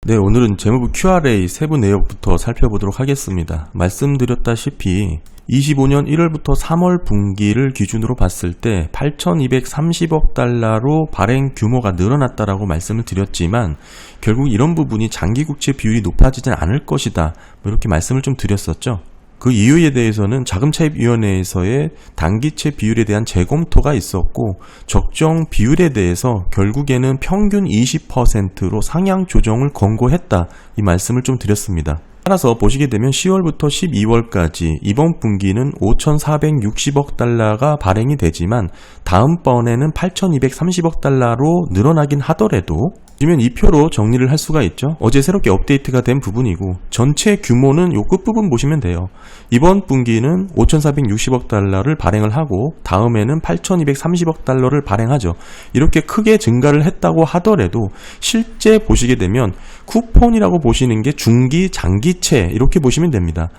네, 오늘은 재무부 QRA 세부 내역부터 살펴보도록 하겠습니다. 말씀드렸다시피 25년 1월부터 3월 분기를 기준으로 봤을 때 8,230억 달러로 발행 규모가 늘어났다라고 말씀을 드렸지만 결국 이런 부분이 장기국채 비율이 높아지진 않을 것이다, 이렇게 말씀을 좀 드렸었죠. 그 이유에 대해서는 자금차입위원회에서의 단기채 비율에 대한 재검토가 있었고 적정 비율에 대해서 결국에는 평균 20%로 상향 조정을 권고했다, 이 말씀을 좀 드렸습니다. 따라서 보시게 되면 10월부터 12월까지 이번 분기는 5,460억 달러가 발행이 되지만 다음번에는 8,230억 달러로 늘어나긴 하더라도, 그러면 이 표로 정리를 할 수가 있죠. 어제 새롭게 업데이트가 된 부분이고 전체 규모는 요 끝부분 보시면 돼요. 이번 분기는 5,460억 달러를 발행을 하고 다음에는 8,230억 달러를 발행하죠. 이렇게 크게 증가를 했다고 하더라도 실제 보시게 되면 쿠폰이라고 보시는 게 중기, 장기채 이렇게 보시면 됩니다.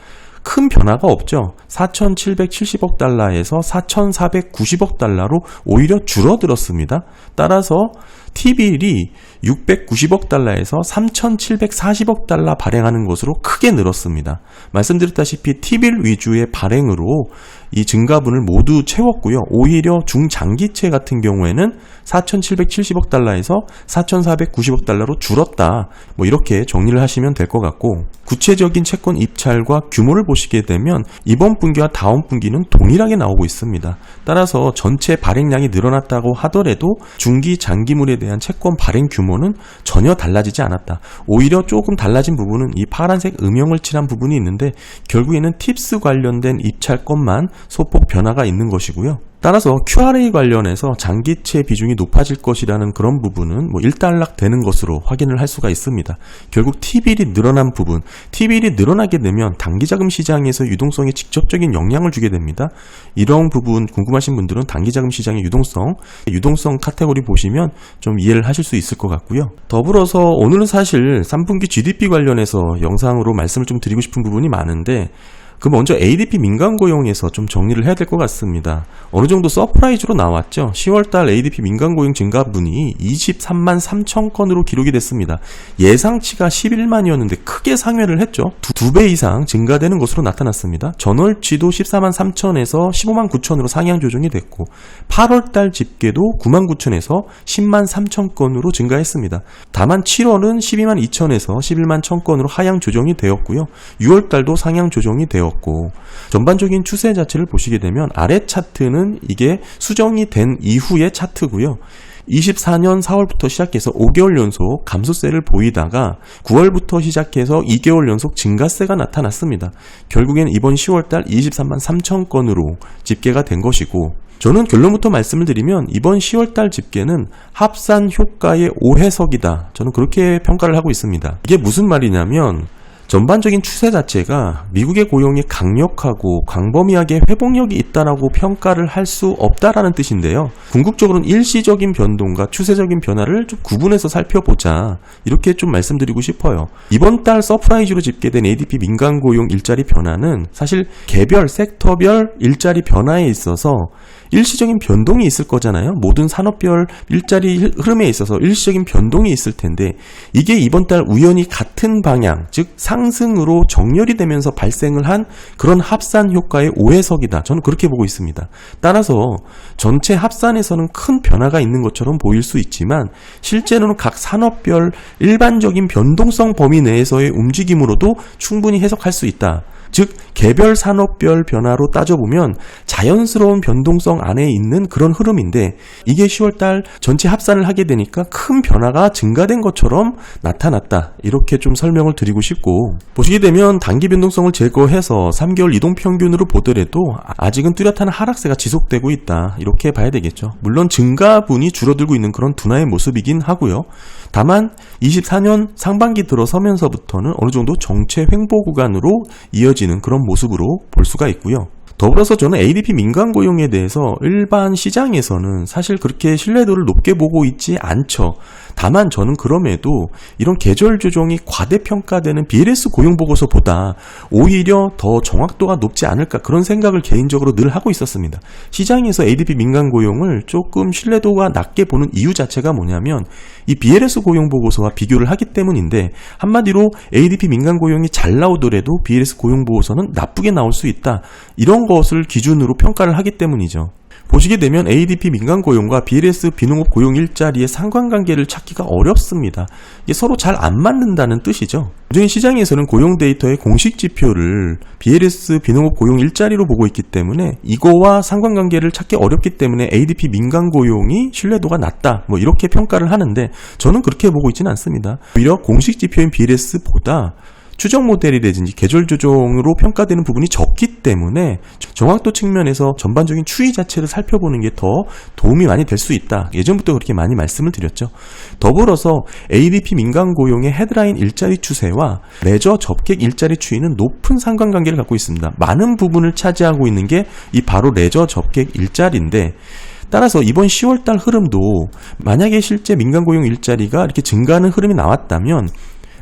큰 변화가 없죠. 4,770억 달러에서 4,490억 달러로 오히려 줄어들었습니다. 따라서 T빌이 690억 달러에서 3,740억 달러 발행하는 것으로 크게 늘었습니다. 말씀드렸다시피 T빌 위주의 발행으로 이 증가분을 모두 채웠고요. 오히려 중장기채 같은 경우에는 4,770억 달러에서 4,490억 달러로 줄었다, 이렇게 정리를 하시면 될 것 같고, 구체적인 채권 입찰과 규모를 보시게 되면 이번 분기와 다음 분기는 동일하게 나오고 있습니다. 따라서 전체 발행량이 늘어났다고 하더라도 중기, 장기물에 대한 채권 발행 규모는 전혀 달라지지 않았다. 오히려 조금 달라진 부분은 이 파란색 음영을 칠한 부분이 있는데 결국에는 팁스 관련된 입찰권만 소폭 변화가 있는 것이고요. 따라서 QRA 관련해서 장기채 비중이 높아질 것이라는 그런 부분은 일단락 되는 것으로 확인을 할 수가 있습니다. 결국 T빌이 늘어난 부분, T빌이 늘어나게 되면 단기자금 시장에서 유동성에 직접적인 영향을 주게 됩니다. 이런 부분 궁금하신 분들은 단기자금 시장의 유동성 카테고리 보시면 좀 이해를 하실 수 있을 것 같고요. 더불어서 오늘은 사실 3분기 GDP 관련해서 영상으로 말씀을 좀 드리고 싶은 부분이 많은데, 그 먼저 ADP 민간고용에서 좀 정리를 해야 될 것 같습니다. 어느 정도 서프라이즈로 나왔죠. 10월달 ADP 민간고용 증가분이 23만 3천 건으로 기록이 됐습니다. 예상치가 11만이었는데 크게 상회를 했죠. 두 배 이상 증가되는 것으로 나타났습니다. 전월치도 14만 3천에서 15만 9천으로 상향 조정이 됐고 8월달 집계도 9만 9천에서 10만 3천 건으로 증가했습니다. 다만 7월은 12만 2천에서 11만 1천 건으로 하향 조정이 되었고요. 6월달도 상향 조정이 되었고, 전반적인 추세 자체를 보시게 되면 아래 차트는 이게 수정이 된 이후의 차트고요. 24년 4월부터 시작해서 5개월 연속 감소세를 보이다가 9월부터 시작해서 2개월 연속 증가세가 나타났습니다. 결국엔 이번 10월달 23만 3천 건으로 집계가 된 것이고, 저는 결론부터 말씀을 드리면 이번 10월달 집계는 합산 효과의 5해석이다, 저는 그렇게 평가를 하고 있습니다. 이게 무슨 말이냐면 전반적인 추세 자체가 미국의 고용이 강력하고 광범위하게 회복력이 있다라고 평가를 할 수 없다라는 뜻인데요. 궁극적으로는 일시적인 변동과 추세적인 변화를 좀 구분해서 살펴보자, 이렇게 좀 말씀드리고 싶어요. 이번 달 서프라이즈로 집계된 ADP 민간 고용 일자리 변화는 사실 개별 섹터별 일자리 변화에 있어서 일시적인 변동이 있을 거잖아요. 모든 산업별 일자리 흐름에 있어서 일시적인 변동이 있을 텐데 이게 이번 달 우연히 같은 방향, 즉 상승으로 정렬이 되면서 발생을 한 그런 합산 효과의 5해석이다, 저는 그렇게 보고 있습니다. 따라서 전체 합산에서는 큰 변화가 있는 것처럼 보일 수 있지만 실제로는 각 산업별 일반적인 변동성 범위 내에서의 움직임으로도 충분히 해석할 수 있다. 즉 개별 산업별 변화로 따져보면 자연스러운 변동성 안에 있는 그런 흐름인데 이게 10월달 전체 합산을 하게 되니까 큰 변화가 증가된 것처럼 나타났다, 이렇게 좀 설명을 드리고 싶고, 보시게 되면 단기 변동성을 제거해서 3개월 이동평균으로 보더라도 아직은 뚜렷한 하락세가 지속되고 있다, 이렇게 봐야 되겠죠. 물론 증가분이 줄어들고 있는 그런 둔화의 모습이긴 하고요. 다만 24년 상반기 들어서면서부터는 어느 정도 정체 횡보 구간으로 이어지고 이어지는 그런 모습으로 볼 수가 있고요. 더불어서 저는 ADP 민간 고용에 대해서 일반 시장에서는 사실 그렇게 신뢰도를 높게 보고 있지 않죠. 다만 저는 그럼에도 이런 계절 조정이 과대평가되는 BLS 고용 보고서보다 오히려 더 정확도가 높지 않을까 그런 생각을 개인적으로 늘 하고 있었습니다. 시장에서 ADP 민간 고용을 조금 신뢰도가 낮게 보는 이유 자체가 뭐냐면 이 BLS 고용 보고서와 비교를 하기 때문인데, 한마디로 ADP 민간 고용이 잘 나오더라도 BLS 고용 보고서는 나쁘게 나올 수 있다, 이런 것을 기준으로 평가를 하기 때문이죠. 보시게 되면 ADP 민간 고용과 BLS 비농업 고용 일자리의 상관관계를 찾기가 어렵습니다. 이게 서로 잘 안 맞는다는 뜻이죠. 요즘 시장에서는 고용 데이터의 공식 지표를 BLS 비농업 고용 일자리로 보고 있기 때문에 이거와 상관관계를 찾기 어렵기 때문에 ADP 민간 고용이 신뢰도가 낮다, 이렇게 평가를 하는데, 저는 그렇게 보고 있지는 않습니다. 오히려 공식 지표인 BLS보다 추정 모델이라든지 계절 조정으로 평가되는 부분이 적기 때문에 정확도 측면에서 전반적인 추이 자체를 살펴보는 게 더 도움이 많이 될 수 있다. 예전부터 그렇게 많이 말씀을 드렸죠. 더불어서 ADP 민간 고용의 헤드라인 일자리 추세와 레저 접객 일자리 추이는 높은 상관관계를 갖고 있습니다. 많은 부분을 차지하고 있는 게 이 바로 레저 접객 일자리인데, 따라서 이번 10월달 흐름도 만약에 실제 민간 고용 일자리가 이렇게 증가하는 흐름이 나왔다면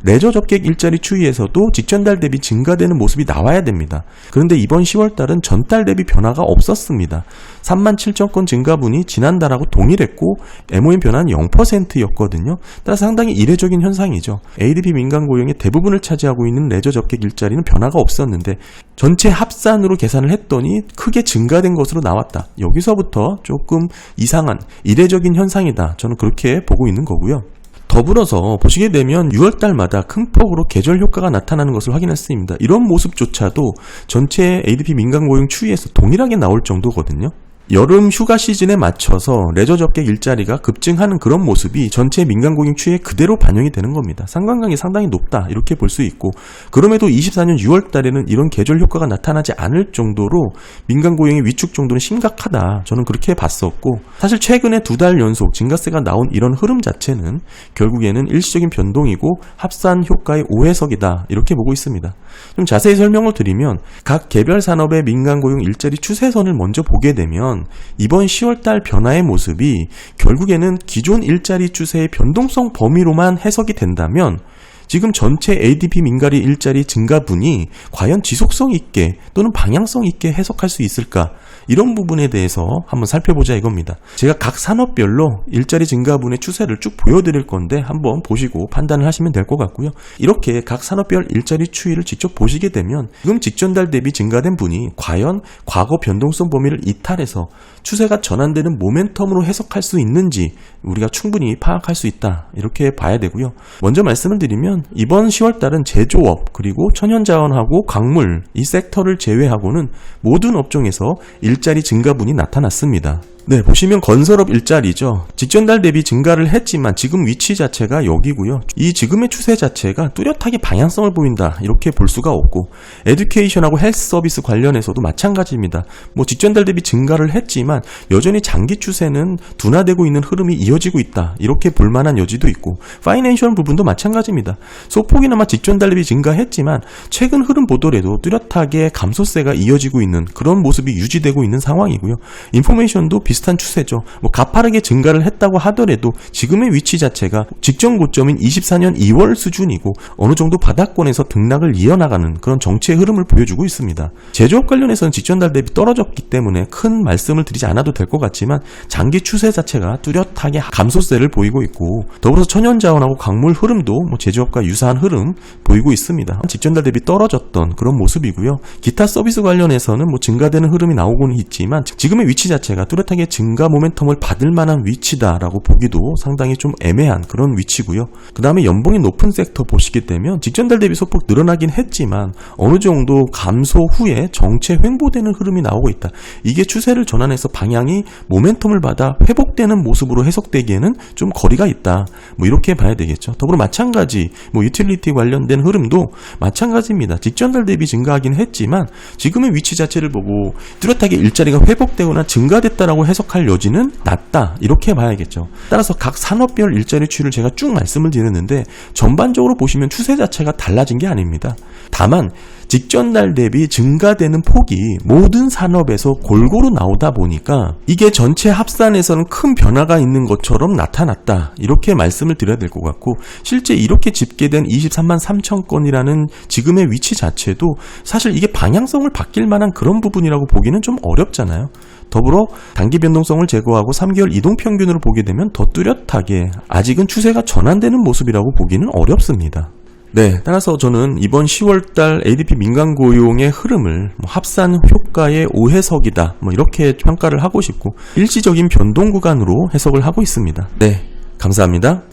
레저 접객 일자리 추이에서도 직전달 대비 증가되는 모습이 나와야 됩니다. 그런데 이번 10월달은 전달 대비 변화가 없었습니다. 37,000건 증가분이 지난달하고 동일했고 MOM 변화는 0%였거든요. 따라서 상당히 이례적인 현상이죠. ADP 민간 고용의 대부분을 차지하고 있는 레저 접객 일자리는 변화가 없었는데 전체 합산으로 계산을 했더니 크게 증가된 것으로 나왔다. 여기서부터 조금 이상한 이례적인 현상이다, 저는 그렇게 보고 있는 거고요. 더불어서 보시게 되면 6월달마다 큰 폭으로 계절 효과가 나타나는 것을 확인했습니다. 이런 모습조차도 전체 ADP 민간 고용 추이에서 동일하게 나올 정도거든요. 여름 휴가 시즌에 맞춰서 레저 접객 일자리가 급증하는 그런 모습이 전체 민간 고용 추이에 그대로 반영이 되는 겁니다. 상관관계 상당히 높다, 이렇게 볼 수 있고, 그럼에도 24년 6월 달에는 이런 계절 효과가 나타나지 않을 정도로 민간 고용의 위축 정도는 심각하다, 저는 그렇게 봤었고, 사실 최근에 2달 연속 증가세가 나온 이런 흐름 자체는 결국에는 일시적인 변동이고 합산 효과의 오해석이다, 이렇게 보고 있습니다. 좀 자세히 설명을 드리면 각 개별 산업의 민간 고용 일자리 추세선을 먼저 보게 되면 이번 10월달 변화의 모습이 결국에는 기존 일자리 추세의 변동성 범위로만 해석이 된다면 지금 전체 ADP 민간이 일자리 증가분이 과연 지속성 있게 또는 방향성 있게 해석할 수 있을까? 이런 부분에 대해서 한번 살펴보자 이겁니다. 제가 각 산업별로 일자리 증가분의 추세를 쭉 보여드릴 건데 한번 보시고 판단을 하시면 될 것 같고요. 이렇게 각 산업별 일자리 추이를 직접 보시게 되면 지금 직전달 대비 증가된 분이 과연 과거 변동성 범위를 이탈해서 추세가 전환되는 모멘텀으로 해석할 수 있는지 우리가 충분히 파악할 수 있다, 이렇게 봐야 되고요. 먼저 말씀을 드리면 이번 10월달은 제조업 그리고 천연자원하고 광물 이 섹터를 제외하고는 모든 업종에서 일자리 증가분이 나타났습니다. 네, 보시면 건설업 일자리죠. 직전달 대비 증가를 했지만 지금 위치 자체가 여기고요. 이 지금의 추세 자체가 뚜렷하게 방향성을 보인다, 이렇게 볼 수가 없고, 에듀케이션하고 헬스 서비스 관련해서도 마찬가지입니다. 직전달 대비 증가를 했지만 여전히 장기 추세는 둔화되고 있는 흐름이 이어지고 있다, 이렇게 볼 만한 여지도 있고, 파이낸셜 부분도 마찬가지입니다. 소폭이나마 직전달 대비 증가했지만 최근 흐름 보더라도 뚜렷하게 감소세가 이어지고 있는 그런 모습이 유지되고 있는 상황이고요. 인포메이션도 비슷한 추세죠. 가파르게 증가를 했다고 하더라도 지금의 위치 자체가 직전 고점인 24년 2월 수준이고 어느 정도 바닥권에서 등락을 이어나가는 그런 정체의 흐름을 보여주고 있습니다. 제조업 관련해서는 직전달 대비 떨어졌기 때문에 큰 말씀을 드리지 않아도 될 것 같지만 장기 추세 자체가 뚜렷하게 감소세를 보이고 있고, 더불어서 천연자원하고 광물 흐름도 제조업과 유사한 흐름 보이고 있습니다. 직전달 대비 떨어졌던 그런 모습이고요. 기타 서비스 관련해서는 증가되는 흐름이 나오고는 있지만 지금의 위치 자체가 뚜렷하게 증가 모멘텀을 받을 만한 위치다라고 보기도 상당히 좀 애매한 그런 위치고요. 그 다음에 연봉이 높은 섹터 보시게 되면 직전달 대비 소폭 늘어나긴 했지만 어느 정도 감소 후에 정체 횡보되는 흐름이 나오고 있다. 이게 추세를 전환해서 방향이 모멘텀을 받아 회복되는 모습으로 해석되기에는 좀 거리가 있다, 이렇게 봐야 되겠죠. 더불어 마찬가지 유틸리티 관련된 흐름도 마찬가지입니다. 직전달 대비 증가하긴 했지만 지금의 위치 자체를 보고 뚜렷하게 일자리가 회복되거나 증가됐다라고 해석할 여지는 낮다, 이렇게 봐야겠죠. 따라서 각 산업별 일자리 추이를 제가 쭉 말씀을 드렸는데 전반적으로 보시면 추세 자체가 달라진 게 아닙니다. 다만 직전 달 대비 증가되는 폭이 모든 산업에서 골고루 나오다 보니까 이게 전체 합산에서는 큰 변화가 있는 것처럼 나타났다. 이렇게 말씀을 드려야 될 것 같고, 실제 이렇게 집계된 23만 3천 건이라는 지금의 위치 자체도 사실 이게 방향성을 바뀔 만한 그런 부분이라고 보기는 좀 어렵잖아요. 더불어 단기 변동성을 제거하고 3개월 이동평균으로 보게 되면 더 뚜렷하게 아직은 추세가 전환되는 모습이라고 보기는 어렵습니다. 네, 따라서 저는 이번 10월달 ADP 민간 고용의 흐름을 합산 효과의 오해석이다, 이렇게 평가를 하고 싶고, 일시적인 변동 구간으로 해석을 하고 있습니다. 네, 감사합니다.